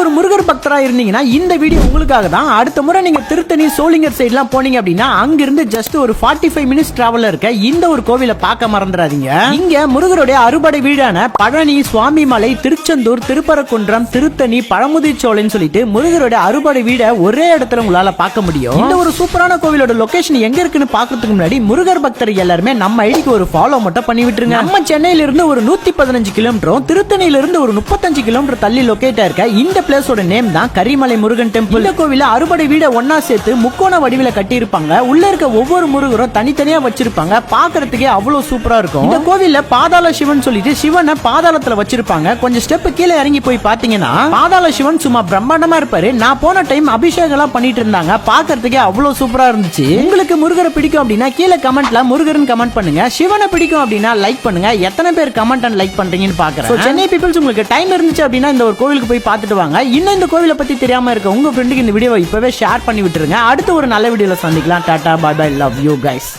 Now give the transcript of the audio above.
ஒரு முருகர் பக்தரா இருந்தீங்கன்னா இந்த வீடியோ உங்களுக்காக தான். அடுத்த முறை நீங்க திருத்தணி சோளிங்கர் சைட்லாம் போனீங்க அப்படின்னா அங்கிருந்து ஜஸ்ட் ஒரு 45 மினிட்ஸ் டிராவல்ல இருக்க இந்த ஒரு கோவிலை பார்க்க மறந்துடாதீங்க. இங்க முருகருடைய அறுபடை வீடான பழனி, சுவாமிமலை, திருச்செந்தூர், திருப்பரங்குன்றம், திருத்தணி, பழமுதிர்ச்சோலைன்னு சொல்லிட்டு முருகருடைய அறுபடை வீட ஒரே இடத்துல உங்களால பார்க்க முடியும். இந்த ஒரு சூப்பரான கோவிலோட லொகேஷன் எங்க இருக்குன்னு பாக்கிறதுக்கு முன்னாடி முருகர் பக்தர் எல்லாருமே நம்ம ஐடிக்கு ஒரு ஃபாலோ மட்டும் பண்ணி விட்டுருங்க. நம்ம சென்னையில இருந்து ஒரு 115 கிலோமீட்டரும், திருத்தணியில இருந்து ஒரு 35 கிலோமீட்டர் தள்ளி லொகேட்டா இருக்க இந்த பிளேஸோட நேம் தான் கரிமலை முருகன் டெம்பிள். இந்த கோவில அறுபடை வீட ஒன்னா சேர்த்து முக்கோண வடிவில கட்டி இருப்பாங்க. உள்ள இருக்க ஒவ்வொரு முருகரும் தனித்தனியா வச்சிருப்பாங்க. பாக்குறதுக்கே அவ்வளவு சூப்பரா இருக்கும். இந்த கோவில்ல பாதாள சிவன் சொல்லிட்டு சிவனை பாதாளத்துல வச்சிருப்பாங்க. கொஞ்சம் ஸ்டெப் கீழே இறங்கி போய் பாத்தீங்கன்னா பாதாள சிவன் சும்மா பிரம்மாண்டமா இருப்பாரு. நான் போன டைம் அபிஷேகம் எல்லாம் பண்ணிட்டு இருந்தாங்க. பாக்குறதுக்கே அவ்வளவு சூப்பரா இருந்துச்சு. உங்களுக்கு முருகரை பிடிக்கும் அப்படின்னா கீழே கமெண்ட்ல முருகன் கமெண்ட் பண்ணுங்க. சிவனை பிடிக்கும் அப்படின்னா லைக் பண்ணுங்க. எத்தனை பேர் கமெண்ட் அண்ட் லைக் பண்றீங்கன்னு பாக்குறேன். சென்னை பீப்பிள்ஸ் உங்களுக்கு டைம் இருந்துச்சு அப்படின்னா இந்த ஒரு கோவிலுக்கு போய் பார்த்துட்டு வாங்க. இன்னும் இந்த கோவிலை பத்தி தெரியாம இருக்க உங்க ஃப்ரெண்டுக்கு இந்த வீடியோவை இப்பவே ஷேர் பண்ணி விட்டுருங்க. அடுத்த ஒரு நல்ல வீடியோல சந்திக்கலாம். டாடா, bye bye, love you guys.